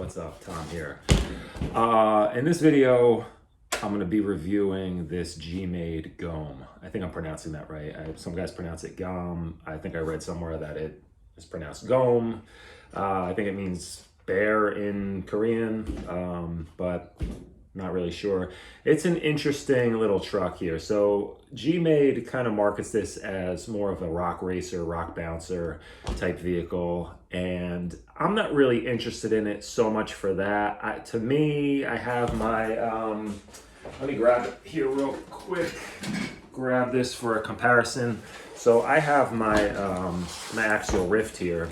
What's up? Tom here. In this video, I'm going to be reviewing this GMade GOM. I think I'm pronouncing that right. Some guys pronounce it GOM. I think I read somewhere that it is pronounced GOM. I think it means bear in Korean, but not really sure. It's an interesting little truck here. So GMade kind of markets this as more of a rock racer, rock bouncer type vehicle. And I'm not really interested in it so much for that. To me, I have my, let me grab it here real quick. Grab this for a comparison. So I have my, my axial rift here.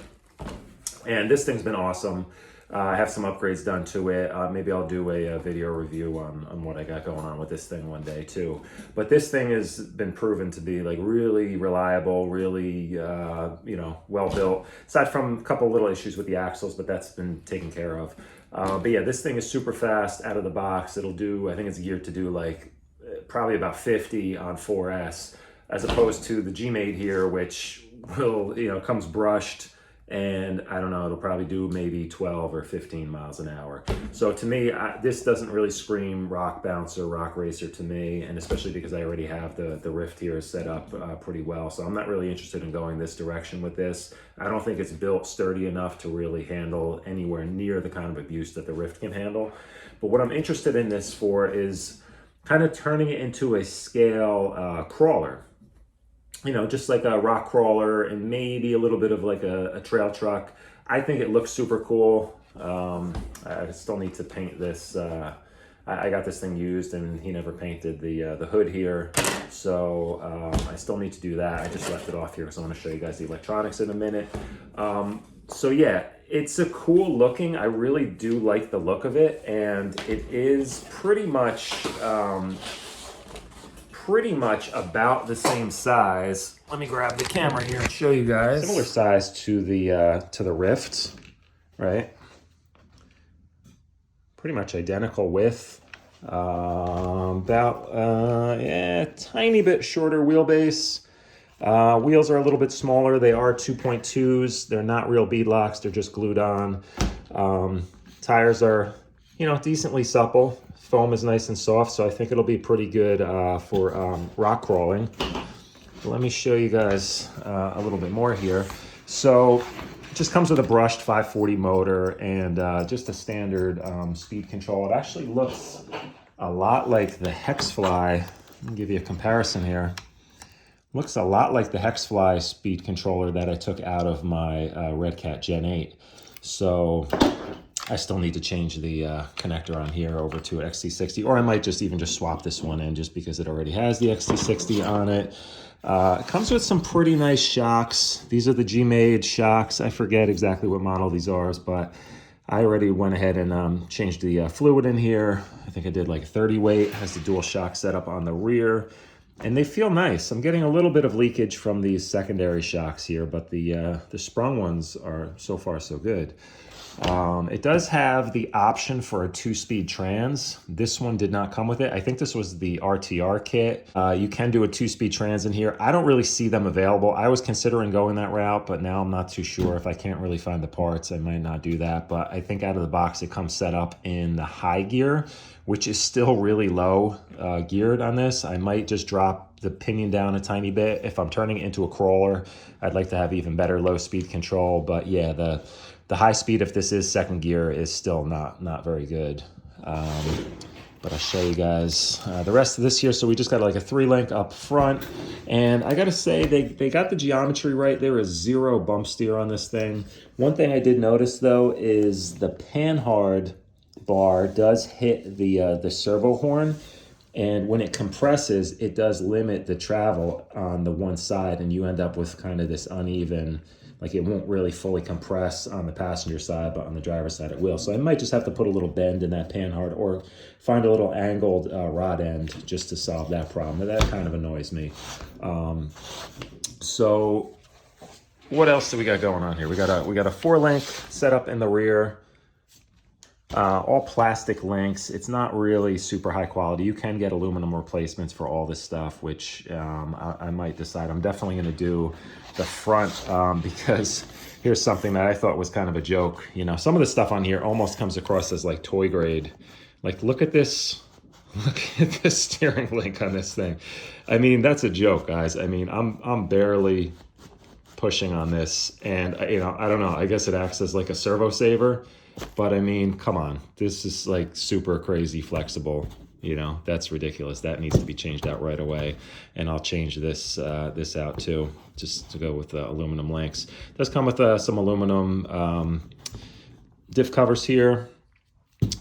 And this thing's been awesome. I have some upgrades done to it. Maybe I'll do a video review on what I got going on with this thing one day too. But this thing has been proven to be like really reliable, really, you know, well built. Aside from a couple little issues with the axles, but that's been taken care of. But yeah, this thing is super fast out of the box. It'll do, I think it's geared to do like probably about 50 on 4S, as opposed to the GMade here, which will, you know, comes brushed. And I don't know, it'll probably do maybe 12 or 15 miles an hour. So to me, this doesn't really scream rock bouncer, rock racer to me, and especially because I already have the Rift here set up pretty well. So I'm not really interested in going this direction with this. I don't think it's built sturdy enough to really handle anywhere near the kind of abuse that the Rift can handle. But what I'm interested in this for is kind of turning it into a scale crawler. You know, just like a rock crawler and maybe a little bit of like a trail truck. I think it looks super cool. I still need to paint this. I got this thing used and he never painted the hood here. So I still need to do that. I just left it off here because I want to show you guys the electronics in a minute. So yeah, it's a cool looking. I really do like the look of it. And it is pretty much about the same size. Let me grab the camera here and show you guys. Similar size to the Rift, right? Pretty much identical width. Yeah, tiny bit shorter wheelbase. Wheels are a little bit smaller. They are 2.2s. They're not real beadlocks. They're just glued on. Tires are, you know, decently supple. Foam is nice and soft, so I think it'll be pretty good for rock crawling. Let me show you guys a little bit more here. So it just comes with a brushed 540 motor and just a standard speed control. It actually looks a lot like the Hexfly. Let me give you a comparison here. Looks a lot like the Hexfly speed controller that I took out of my Red Cat Gen 8. So I still need to change the connector on here over to an XT60, or I might just swap this one in just because it already has the XT60 on it. It comes with some pretty nice shocks. These are the GMade shocks. I forget exactly what model these are, but I already went ahead and changed the fluid in here. I think I did like 30 weight. Has the dual shock setup on the rear. And they feel nice. I'm getting a little bit of leakage from these secondary shocks here, but the sprung ones are so far so good. It does have the option for a 2-speed trans. This one did not come with it. I think this was the RTR kit. You can do a 2-speed trans in here. I don't really see them available. I was considering going that route, but now I'm not too sure. If I can't really find the parts, I might not do that. But I think out of the box, it comes set up in the high gear, which is still really low geared on this. I might just drop the pinion down a tiny bit. If I'm turning it into a crawler, I'd like to have even better low speed control. But yeah, the high speed, if this is second gear, is still not very good. But I'll show you guys the rest of this here. So we just got like a 3-link up front. And I gotta say, they got the geometry right. There is 0 bump steer on this thing. One thing I did notice though is the panhard bar does hit the servo horn. And when it compresses, it does limit the travel on the one side, and you end up with kind of this uneven, like it won't really fully compress on the passenger side, but on the driver's side it will. So I might just have to put a little bend in that panhard or find a little angled rod end just to solve that problem. That kind of annoys me. So what else do we got going on here? We got a 4-link setup in the rear. All plastic links. It's not really super high quality. You can get aluminum replacements for all this stuff, which I might decide. I'm definitely going to do the front because Here's something that I thought was kind of a joke. You know, some of the stuff on here almost comes across as like toy grade. Like, look at this. Look at this steering link on this thing. I mean, that's a joke, guys. I mean, I'm barely pushing on this, and you know, I don't know. I guess it acts as like a servo saver, but I mean, come on. This is like super crazy flexible. You know, that's ridiculous. That needs to be changed out right away. And I'll change this this out too, just to go with the aluminum links. It does come with some aluminum diff covers here.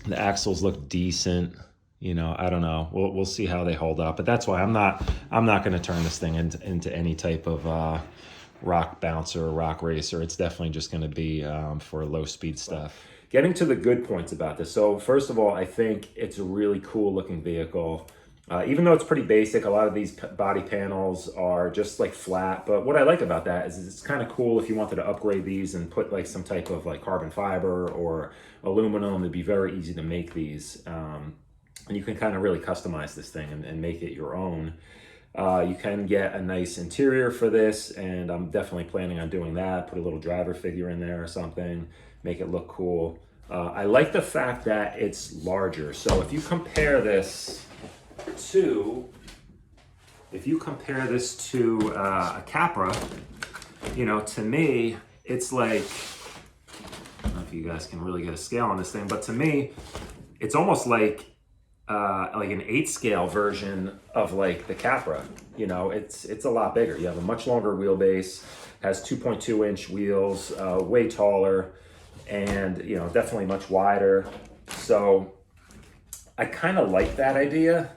The axles look decent. You know, I don't know. We'll see how they hold up. But that's why I'm not going to turn this thing into any type of rock bouncer or rock racer. It's definitely just going to be for low speed stuff. Getting to the good points about this. So first of all, I think it's a really cool looking vehicle. Even though it's pretty basic, a lot of these body panels are just like flat. But what I like about that is it's kind of cool if you wanted to upgrade these and put like some type of like carbon fiber or aluminum. It'd be very easy to make these. And you can kind of really customize this thing and make it your own. You can get a nice interior for this, and I'm definitely planning on doing that. Put a little driver figure in there or something, make it look cool. I like the fact that it's larger. So if you compare this to a Capra, you know, to me, it's like, I don't know if you guys can really get a scale on this thing, but to me, it's almost like an 8 scale version of like the Capra. You know, it's a lot bigger. You have a much longer wheelbase, has 2.2 inch wheels, way taller, and you know, definitely much wider. So I kind of like that idea.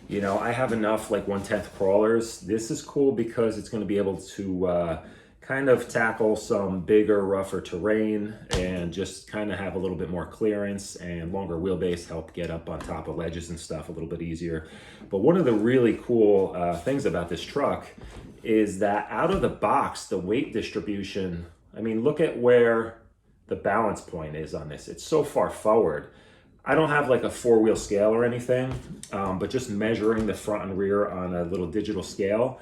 You know, I have enough like 1/10 crawlers. This is cool because it's going to be able to kind of tackle some bigger, rougher terrain and just kind of have a little bit more clearance, and longer wheelbase help get up on top of ledges and stuff a little bit easier. But one of the really cool things about this truck is that out of the box, the weight distribution, I mean, look at where the balance point is on this. It's so far forward. I don't have like a 4-wheel scale or anything, but just measuring the front and rear on a little digital scale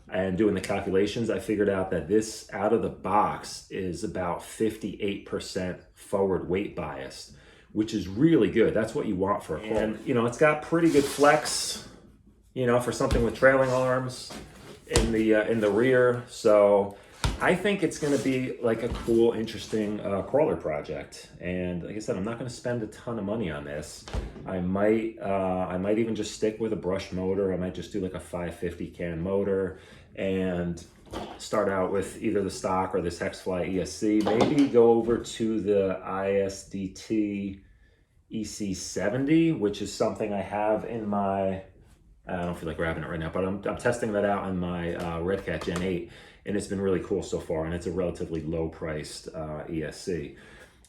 and doing the calculations, I figured out that this out of the box is about 58% forward weight biased, which is really good. That's what you want for a car. And you know, it's got pretty good flex, you know, for something with trailing arms in the rear. So I think it's going to be like a cool, interesting crawler project. And like I said, I'm not going to spend a ton of money on this. I might even just stick with a brushed motor. I might just do like a 550 can motor and start out with either the stock or this Hexfly ESC. Maybe go over to the ISDT ESC70, which is something I have in my, I don't feel like grabbing it right now, but I'm testing that out in my Red Cat Gen 8. And it's been really cool so far, and it's a relatively low-priced ESC.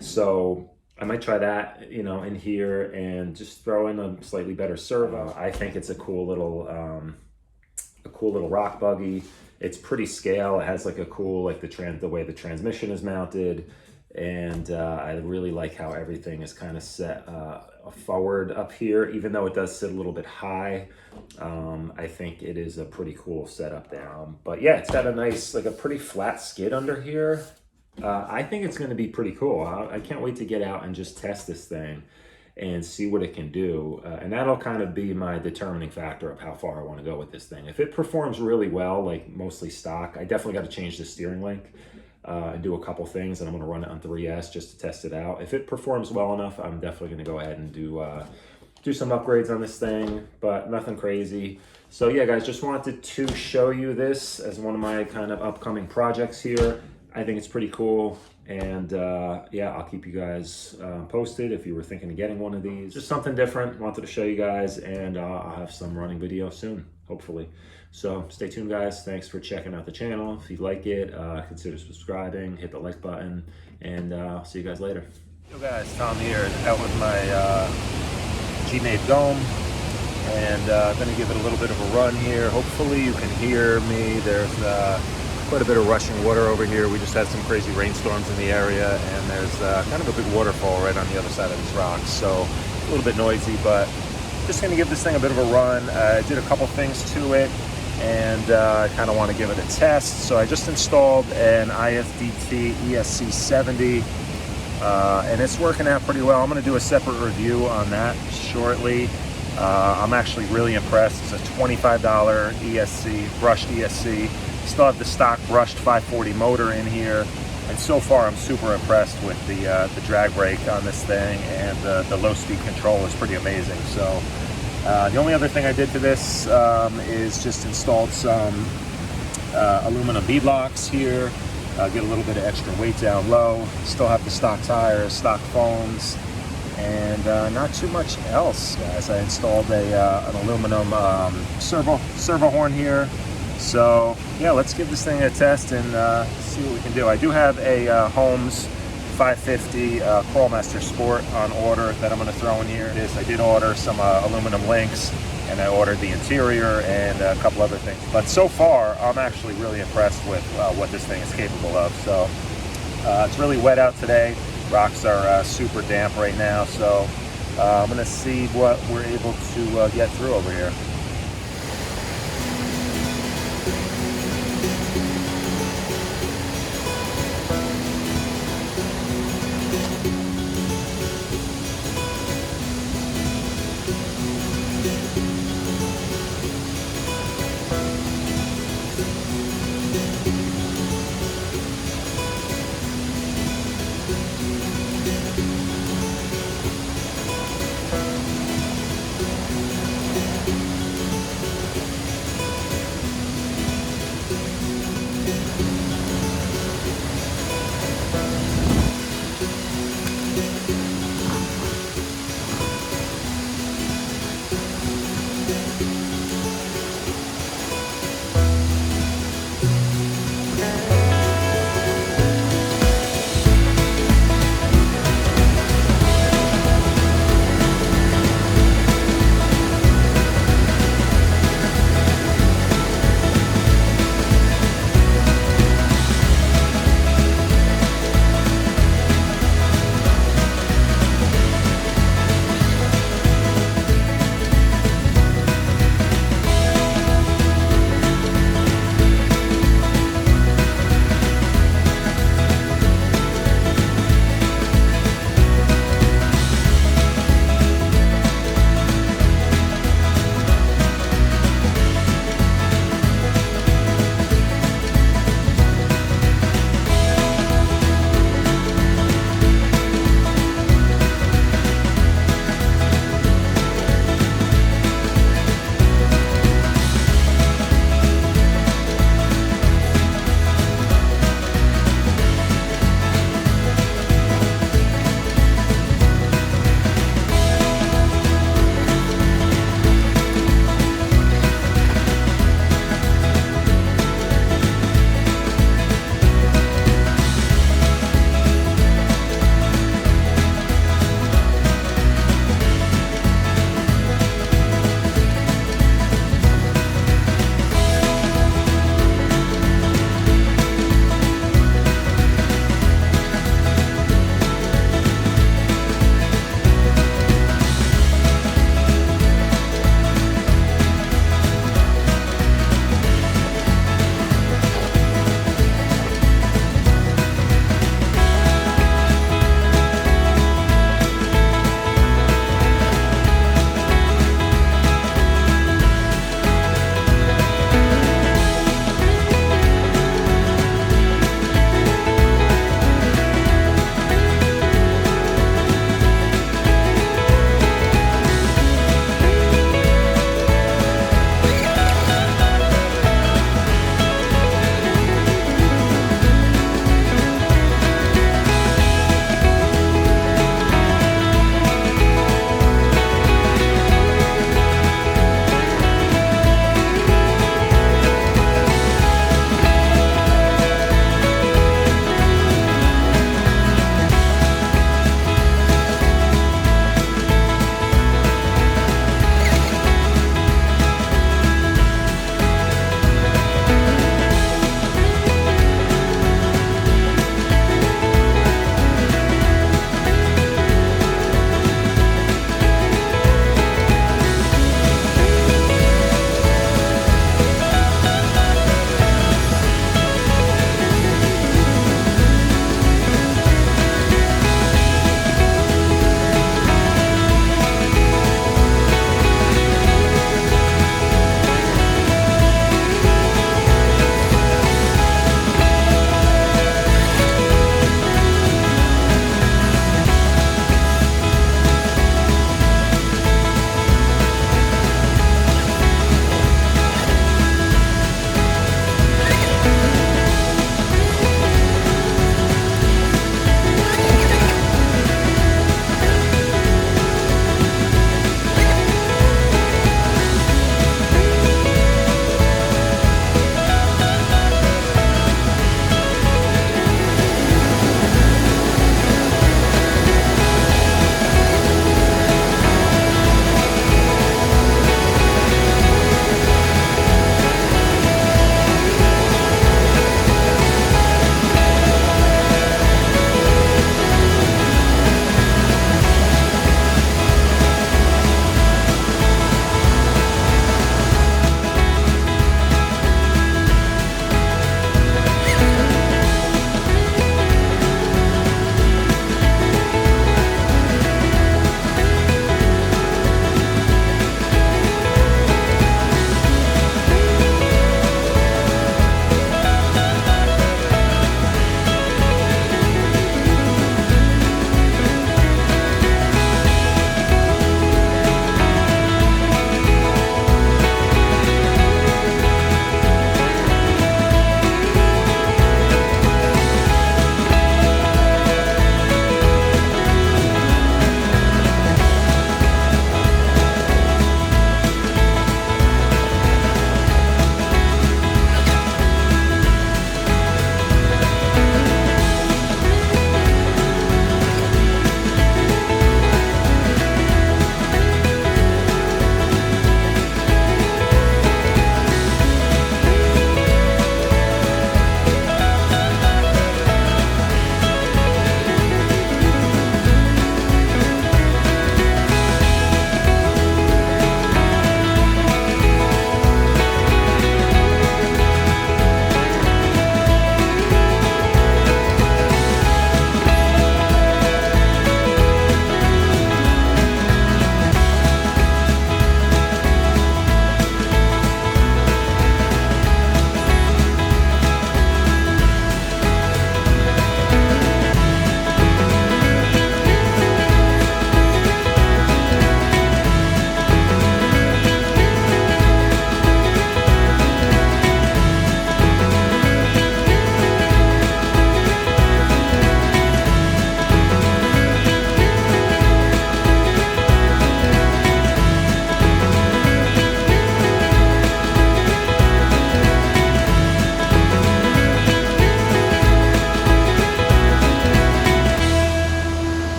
So I might try that, you know, in here and just throw in a slightly better servo. I think it's a cool little rock buggy. It's pretty scale. It has like a cool, like the way the transmission is mounted, and I really like how everything is kind of set forward up here, even though it does sit a little bit high. I think it is a pretty cool setup there. But yeah, it's got a nice, like a pretty flat skid under here. I think it's going to be pretty cool. I can't wait to get out and just test this thing and see what it can do. And that'll kind of be my determining factor of how far I want to go with this thing. If it performs really well, like mostly stock, I definitely got to change the steering link and do a couple things, and I'm going to run it on 3S just to test it out. If it performs well enough, I'm definitely going to go ahead and do some upgrades on this thing, but nothing crazy. So yeah, guys, just wanted to show you this as one of my kind of upcoming projects here. I think it's pretty cool, and yeah, I'll keep you guys posted if you were thinking of getting one of these. Just something different, wanted to show you guys, and I'll have some running video soon, hopefully. So stay tuned, guys. Thanks for checking out the channel. If you like it, consider subscribing, hit the like button, and I'll see you guys later. Yo guys, Tom here, out with my GMade GOM, and I'm gonna give it a little bit of a run here. Hopefully you can hear me. There's quite a bit of rushing water over here. We just had some crazy rainstorms in the area, and there's kind of a big waterfall right on the other side of these rocks. So a little bit noisy, but just gonna give this thing a bit of a run. I did a couple things to it. and I kind of want to give it a test. So I just installed an ISDT ESC70, and it's working out pretty well. I'm going to do a separate review on that shortly. I'm actually really impressed. It's a $25 ESC, brushed ESC. Still have the stock brushed 540 motor in here, and so far I'm super impressed with the drag brake on this thing, and the low speed control is pretty amazing. So the only other thing I did to this is just installed some aluminum beadlocks here, get a little bit of extra weight down low. Still have the stock tires, stock foams, and not too much else, guys. I installed an aluminum servo horn here. So yeah, let's give this thing a test and see what we can do. I do have a Holmes 550 Crawlmaster Sport on order that I'm going to throw in here. I did order some aluminum links, and I ordered the interior and a couple other things. But so far, I'm actually really impressed with what this thing is capable of. So it's really wet out today. Rocks are super damp right now, so I'm going to see what we're able to get through over here.